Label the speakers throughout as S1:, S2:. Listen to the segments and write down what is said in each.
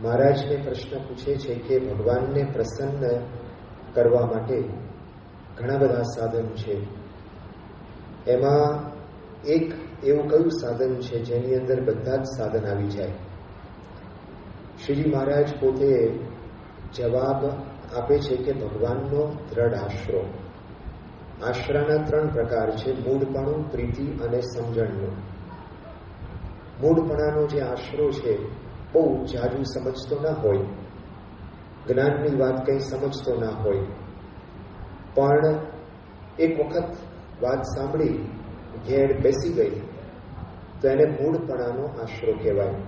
S1: મહારાજને પ્રશ્ન પૂછે છે કે ભગવાનને પ્રસન્ન કરવા માટે ઘણા બધા સાધન છે, એમાં એક એવું કયું સાધન છે જેની અંદર બધા જ સાધન આવી જાય? શ્રીજી મહારાજ પોતે જવાબ આપે છે કે ભગવાનનો દ્રઢ આશરો. આશરાના 3 પ્રકાર છે: મૂળપણું, પ્રીતિ અને સમજણનું. મૂળપણાનો જે આશરો છે, બહુ જાજુ સમજતો ના હોય, જ્ઞાનની વાત કંઈ સમજતો ના હોય, પણ એક વખત વાત સાંભળી ઘેર બેસી ગઈ તો એને મૂળપણાનો આશરો કહેવાય.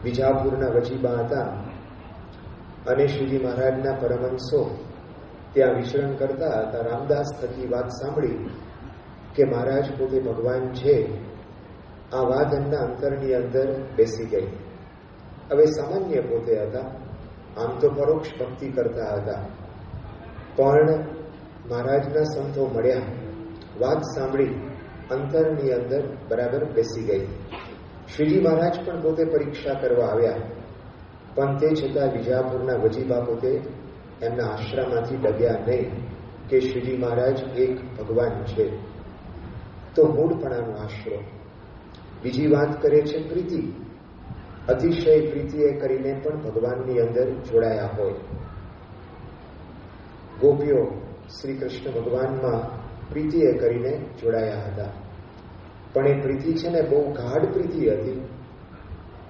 S1: વિજાપુરના વજીબા હતા અને શ્રીજી મહારાજના પરમહંસો ત્યાં વિચરણ કરતા હતા. રામદાસ થકી વાત સાંભળી કે મહારાજ પોતે ભગવાન છે, આ વાત એમના અંતરની અંદર બેસી ગઈ. હવે સામાન્ય પોતે હતા, આમ તો પરોક્ષ ભક્તિ કરતા હતા, પણ મહારાજના સંતો મળ્યા, વાત સાંભળી, અંતરની અંદર બરાબર બેસી ગઈ. શ્રીજી મહારાજ પણ પોતે પરીક્ષા કરવા આવ્યા, પણ તે છતાં વિજાપુરના વજીબા પોતે એમના આશ્રમમાંથી ડગ્યા નહીં કે શ્રીજી મહારાજ એક ભગવાન છે. તો મૂળપણાનો આશરો. બીજી વાત કરે છે પ્રીતિ. અતિશય પ્રીતિએ કરીને પણ ભગવાનની અંદર જોડાયા હોય. ગોપીઓ શ્રી કૃષ્ણ ભગવાનમાં પ્રીતિએ કરીને જોડાયા હતા, પણ એ પ્રીતિ છે ને બહુ ગાઢ પ્રીતિ હતી.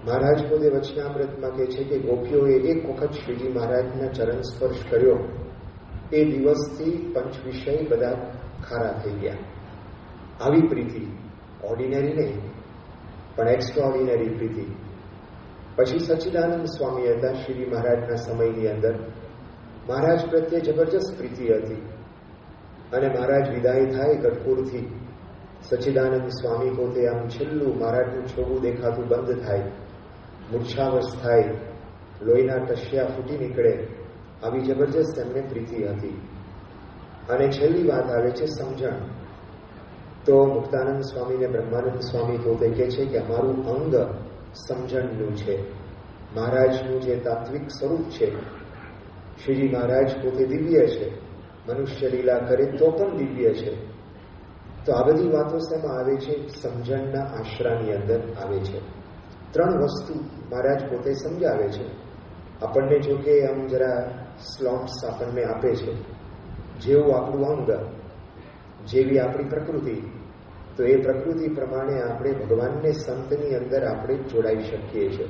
S1: મહારાજ પોતે વચનામૃતમાં કહે છે કે ગોપીઓએ એક વખત શ્રીજી મહારાજના ચરણ સ્પર્શ કર્યો, એ દિવસથી પંચ વિષય બધા ખારા થઈ ગયા. આવી પ્રીતિ, ઓર્ડિનરી નહીં પણ એક્સ્ટ્રાઓર્ડિનરી પ્રીતિ. પછી સચ્ચિદાનંદ સ્વામી હતા શ્રીજી મહારાજના સમયની અંદર. મહારાજ પ્રત્યે જબરજસ્ત પ્રીતિ હતી અને મહારાજ વિદાય થાય ગઢપુરથી, સચ્ચિદાનંદ સ્વામી પોતે આમ છેલ્લું મહારાજનું છોગું દેખાતું બંધ થાય, મૂર્છાવશ થાય, લોહીના ટશિયા ફૂટી નીકળે, આવી જબરજસ્ત એમને પ્રીતિ હતી. અને છેલ્લી વાત આવે છે સમજણ. તો મુક્તાનંદ સ્વામી ને બ્રહ્માનંદ સ્વામી પોતે કહે છે કે અમારું અંગ સમજણનું છે. મહારાજનું જે તાત્વિક સ્વરૂપ છે, શ્રીજી મહારાજ પોતે દિવ્ય છે, મનુષ્ય લીલા કરે તો પણ દિવ્ય છે. તો આ બધી વાતો શેમાં આવે છે? સમજણના આશરાની અંદર આવે છે. 3 વસ્તુ મહારાજ પોતે સમજાવે છે. આપણને જો કે આમ જરા સ્લોટ્સ આપણને આપે છે. જેવું આપણું અંગ, જેવી આપણી પ્રકૃતિ, તો એ પ્રકૃતિ પ્રમાણે આપણે ભગવાનને સંતની અંદર આપણે જોડાઈ શકીએ છીએ.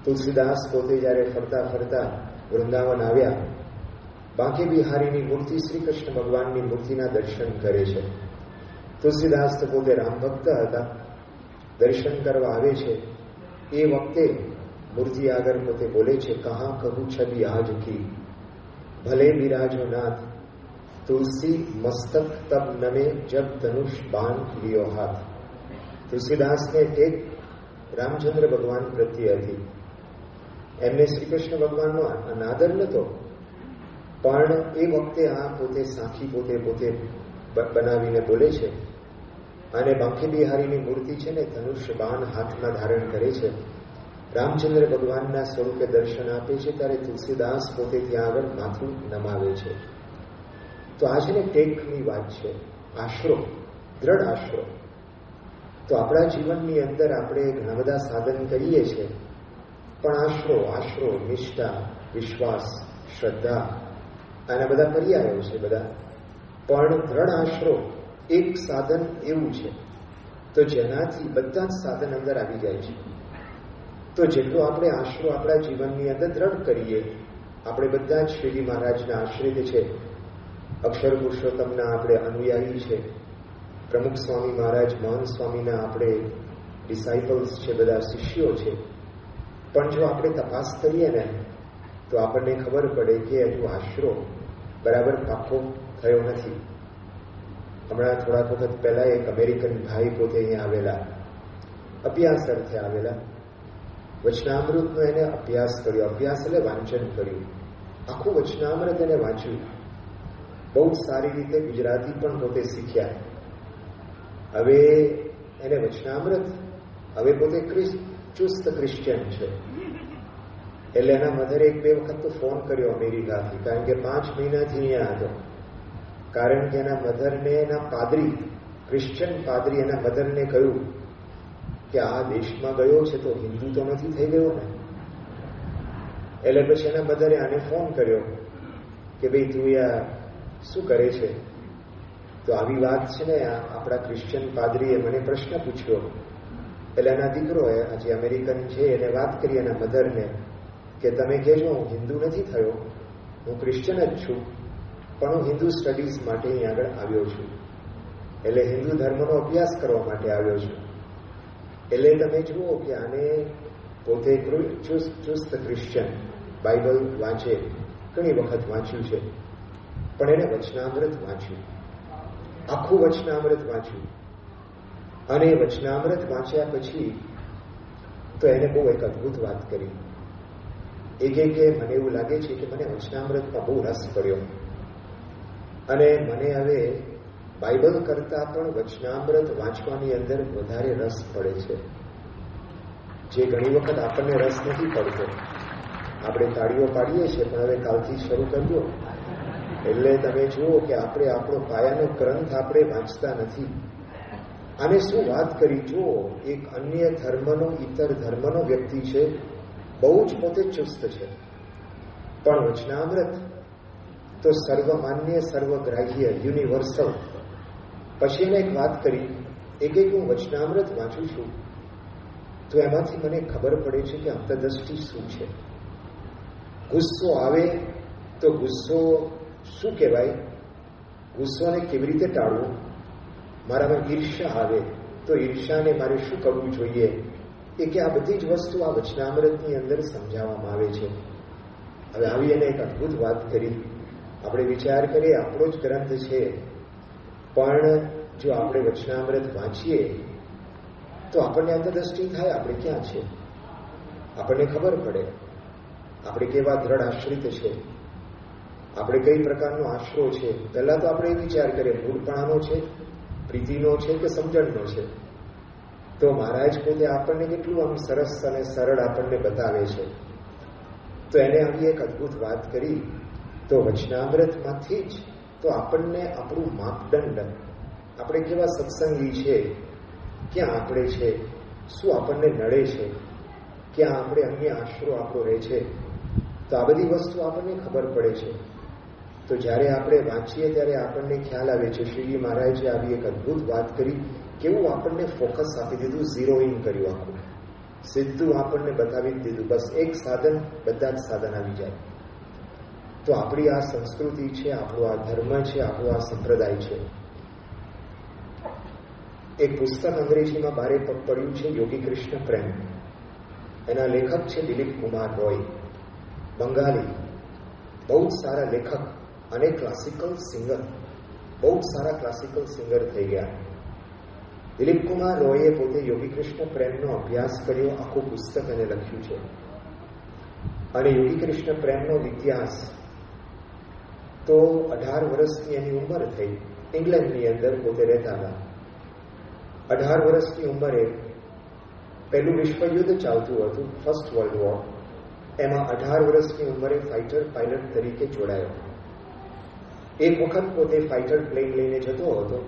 S1: તુલસીદાસ પોતે જ્યારે ફરતા ફરતા વૃંદાવન આવ્યા, બાંકે બિહારીની મૂર્તિ, શ્રી કૃષ્ણ ભગવાનની મૂર્તિના દર્શન કરે છે. તુલસીદાસ તો પોતે રામ ભક્ત હતા, દર્શન કરવા આવે છે. એ વખતે મૂર્તિ આગળ પોતે બોલે છે, કહા કહું છબી આજ કી, ભલે બિરાજો નાથ, તુલસી મસ્તક તબ નમે જબ ધનુષ બાણ લિયો હાથ. તુલસીદાસને ટેક રામચંદ્ર ભગવાન પ્રત્યે હતી. એમને શ્રી કૃષ્ણ ભગવાનનો અનાદર નહોતો, પણ એ વખતે આ પોતે સાખી પોતે બનાવીને બોલે છે. અને બાંકે બિહારીની મૂર્તિ છે ને ધનુષ બાણ હાથમાં ધારણ કરે છે. રામચંદ્ર ભગવાનના સ્વરૂપે દર્શન આપે છે ત્યારે તુલસીદાસ પોતે ત્યાં આગળ માથું નમાવે છે. તો આ છે ને ટેકની વાત છે, આશરો, દ્રઢ આશરો. તો આપણા જીવનની અંદર આપણે ઘણા બધા સાધન કરીએ છીએ, પણ આશરો, નિષ્ઠા, વિશ્વાસ, શ્રદ્ધા, આના બધા પર્યાયો છે બધા. પણ દ્રઢ આશરો એક સાધન એવું છે તો જેનાથી બધા જ સાધન અંદર આવી જાય છે. તો જેટલો આપણે આશરો આપણા જીવનની અંદર દ્રઢ કરીએ, આપણે બધા જ શ્રીજી મહારાજના આશ્રિત છે, અક્ષર પુરુષોત્તમના આપણે અનુયાયી છે, પ્રમુખ સ્વામી મહારાજ, મહંત સ્વામીના આપણે ડિસાઇપલ્સ છે, બધા શિષ્યો છે. પણ જો આપણે તપાસ કરીએ ને તો આપણને ખબર પડે કે હજુ આશરો બરાબર પાકો થયો નથી. હમણાં થોડાક વખત પહેલા એક અમેરિકન ભાઈ પોતે અહીંયા આવેલા, અભ્યાસ અર્થે આવેલા. વચનામૃતનો એને અભ્યાસ કર્યો, અભ્યાસ એટલે વાંચન કર્યું, આખું વચનામૃત એને વાંચ્યું, બહુ સારી રીતે ગુજરાતી પણ પોતે શીખ્યા. હવે એને વચનામૃત, હવે પોતે ચુસ્ત ક્રિશ્ચિયન છે. એટલે એના મધરે 1-2 વખત તો ફોન કર્યો અમેરિકાથી, કારણ કે 5 મહિનાથી અહીંયા હતો. કારણ કે એના મધરને એના પાદરી, ક્રિશ્ચિયન પાદરી એના મધરને કહ્યું કે આ દેશમાં ગયો છે તો હિન્દુ તો નથી થઈ ગયો ને. એટલે પછી એના મધરે આને ફોન કર્યો કે ભાઈ તું યાર શું કરે છે? તો આવી વાત છે ને આપણા ક્રિશ્ચિયન પાદરીએ મને પ્રશ્ન પૂછ્યો. એટલે એના દીકરોએ, જે અમેરિકન છે, એને વાત કરી એના મધરને કે તમે કહેજો હું હિન્દુ નથી થયો, હું ક્રિશ્ચિયન જ છું, પણ હું હિન્દુ સ્ટડીઝ માટે અહીં આગળ આવ્યો છું, એટલે હિન્દુ ધર્મનો અભ્યાસ કરવા માટે આવ્યો છું. એટલે તમે જુઓ કે આને પોતે ચુસ્ત ક્રિશ્ચિયન, બાઇબલ વાંચે, ઘણી વખત વાંચ્યું છે, પણ એને વચનામૃત વાંચ્યું, આખું વચનામૃત વાંચ્યું. અને વચનામૃત વાંચ્યા પછી તો એને બહુ એક અદભુત વાત કરી. એ કે મને એવું લાગે છે કે મને વચનામૃતમાં બહુ રસ પડ્યો અને મને હવે બાઇબલ કરતાં પણ વચનામૃત વાંચવાની અંદર વધારે રસ પડે છે, જે ઘણી વખત આપણને રસ નથી પડતો. આપણે તાળીઓ પાડીએ છીએ, પણ હવે કાલથી શરૂ કરજો. એટલે તમે જુઓ કે આપણે આપણો પાયાનો ગ્રંથ આપણે વાંચતા નથી. આને શું વાત કરી? જુઓ, એક અન્ય ધર્મનો, ઇતર ધર્મનો વ્યક્તિ છે, બહુ જ પોતે ચુસ્ત છે, પણ વચનામૃત તો સર્વમાન્ય, સર્વગ્રાહ્ય, યુનિવર્સલ. પછી એને એક વાત કરી, એક હું વચનામૃત વાંચું છું તો એમાંથી મને ખબર પડે છે કે અંતર્દૃષ્ટિ શું છે. ગુસ્સો આવે તો ગુસ્સો શું કહેવાય, ગુસ્સોને કેવી રીતે ટાળવું, મારામાં ઈર્ષા આવે તો ઈર્ષાને મારે શું કરવું જોઈએ, એ કે આ બધી જ વસ્તુ આ વચનામૃતની અંદર સમજાવવામાં આવે છે. હવે આવી એને એક અદભુત વાત કરી. આપણે વિચાર કરીએ, આપણો જ ગ્રંથ છે, પણ જો આપણે વચનામૃત વાંચીએ તો આપણને અંતર્દૃષ્ટિ થાય આપણે ક્યાં છે, આપણને ખબર પડે આપણે કેવા દ્રઢ આશ્રિત છે, આપણે કઈ પ્રકારનો આશરો છે. પહેલા તો આપણે એ વિચાર કરીએ મૂળપણાનો છે, પ્રીતિનો છે કે સમજણનો છે. તો મહારાજ પોતે આપણને કેટલું આમ સરસ અને સરળ આપણને બતાવે છે. તો એને આવી એક અદભુત વાત કરી. તો વચનામૃતમાંથી જ તો આપણને આપણું માપદંડ, આપણે કેવા સત્સંગી છે, ક્યાં આપણે છે, શું આપણને નડે છે, ક્યાં આપણે અન્ય આશરો આપણો રહે છે, તો આ બધી વસ્તુ આપણને ખબર પડે છે. તો જ્યારે આપણે વાંચીએ ત્યારે આપણને ખ્યાલ આવે છે. શ્રીજી મહારાજે આવી એક અદભુત વાત કરી, કેવું આપણને ફોકસ આપી દીધું, ઝીરો ઇન કર્યું, આખું સીધું આપણને બતાવી દીધું. બસ એક સાધન, બધા જ સાધન આવી જાય. તો આપણી આ સંસ્કૃતિ છે, આપણો આ ધર્મ છે, આપણો આ સંપ્રદાય છે. એક પુસ્તક અંગ્રેજીમાં બારે પડ્યું છે, યોગી કૃષ્ણ પ્રેમ. એના લેખક છે દિલીપ કુમાર રોય, બંગાળી, બહુ જ સારા લેખક અને ક્લાસિકલ સિંગર, બહુ જ સારા ક્લાસિકલ સિંગર થઈ ગયા. દિલીપ કુમાર રોયે પોતે યોગી કૃષ્ણ પ્રેમનો અભ્યાસ કર્યો, આખું પુસ્તક એને લખ્યું છે. અને યોગી કૃષ્ણ પ્રેમનો ઇતિહાસ તો 18 વર્ષની એની ઉંમર થઈ. ઇંગ્લેન્ડની અંદર પોતે રહેતા હતા. 18 વર્ષની ઉંમરે પહેલું વિશ્વયુદ્ધ ચાલતું હતું, ફર્સ્ટ વર્લ્ડ વોર. એમાં 18 વર્ષની ઉંમરે ફાઇટર પાયલટ તરીકે જોડાયો. એક વખત પોતે ફાઇટર પ્લેન લઈને જતો હતો.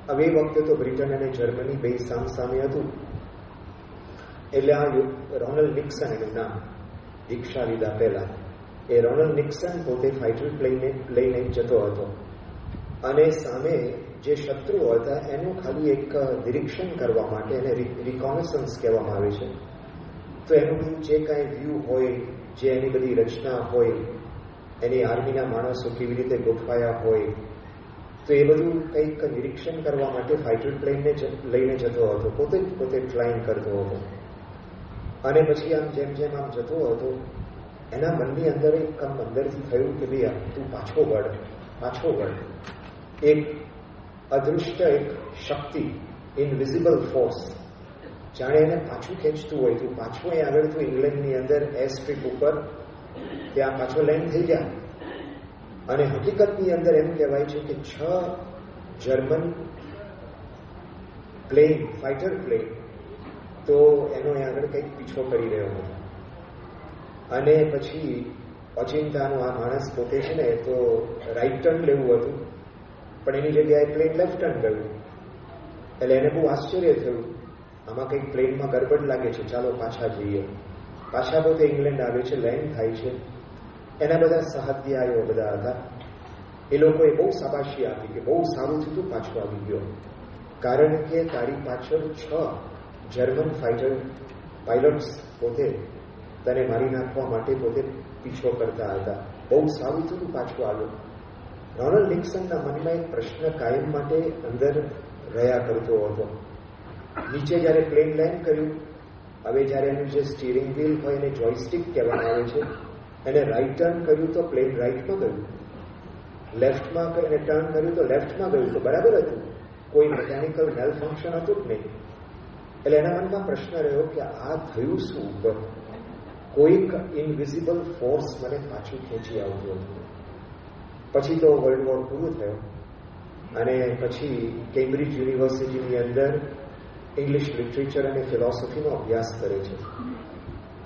S1: હવે એ વખતે તો બ્રિટન અને જર્મની બે સામસામે હતું. એટલે આ રોનાલ્ડ નિક્સન એનું નામ, દીક્ષા લીધા પહેલા, એ રોનાલ્ડ નિક્સન પોતે ફાઇટર પ્લેન લઈને જતો હતો. અને સામે જે શત્રુઓ હતા એનું ખાલી એક નિરીક્ષણ કરવા માટે, એને રિકોનેસન્સ કહેવામાં આવે છે. તો એનું બધું જે કાંઈ વ્યૂ હોય, જે એની બધી રચના હોય, એની આર્મીના માણસો કેવી રીતે ગોઠવાયા હોય, તો એ બધું કંઈક નિરીક્ષણ કરવા માટે ફાઇટર પ્લેનને લઈને જતો હતો. પોતે ફ્લાઇંગ કરતો હતો. અને પછી આમ જેમ જેમ આમ જતો હતો, એના મનની અંદર એક કામ અંદરથી થયું કે ભાઈ તું પાછો વળ. એક અદૃશ્ય એક શક્તિ, ઇનવિઝિબલ ફોર્સ, જાણે એને પાછું ખેંચતું હોય. તું પાછું અહીં આગળ તું ઇંગ્લેન્ડની અંદર એર સ્ટ્રીપ ઉપર ત્યાં પાછો લેન્ડ થઈ ગયા. અને હકીકતની અંદર એમ કહેવાય છે કે 6 જર્મન પ્લેન, ફાઇટર પ્લેન તો એનો આગળ કંઈક પીછો કરી રહ્યો હતો. અને પછી અચિંતાનું આ માણસ પોતે છે ને તો રાઈટ ટર્ન લેવું હતું, પણ એની જગ્યાએ પ્લેન લેફ્ટ ટર્ન ગયું. એટલે એને બહુ આશ્ચર્ય થયું, આમાં કંઈક પ્લેનમાં ગડબડ લાગે છે, ચાલો પાછા જઈએ. પાછા પોતે ઇંગ્લેન્ડ આવે છે, લેન્ડ થાય છે. એના બધા સહાધ્યાયો બધા હતા. એ લોકોએ બહુ શાબાશી આપી કે બહુ સારું થયું, પાછું આવી ગયો. કારણ કે તારી પાછળ 6 જર્મન ફાઇટર પાયલટ્સ પોતે તને મારી નાખવા માટે પોતે પીછો કરતા હતા. બહુ સારું થયું, પાછું આવ્યો. રોનાલ્ડ નિક્સનના મનમાં એક પ્રશ્ન કાયમ માટે અંદર રહ્યા કરતો હતો. નીચે જ્યારે પ્લેન લેન્ડ કર્યું, હવે જ્યારે એનું જે સ્ટીરિંગ વ્હીલ હોય એને જોયસ્ટિક કહેવામાં આવે છે, એને રાઈટ ટર્ન કર્યું તો પ્લેન રાઈટમાં ગયું, લેફ્ટમાં એને ટર્ન કર્યું તો લેફ્ટમાં ગયું, તો બરાબર હતું, કોઈ મિકેનિકલ મેલ ફંક્શન હતું જ નહીં. એટલે એના મનમાં પ્રશ્ન રહ્યો કે આ થયું શું? કોઈક ઇનવિઝિબલ ફોર્સ મને પાછું ખેંચી આવતું હતું. પછી તો વર્લ્ડ વોર પૂરું થયો અને પછી કેમ્બ્રિજ યુનિવર્સિટીની અંદર ઇંગ્લિશ લિટરેચર અને ફિલોસોફીનો અભ્યાસ કરે છે.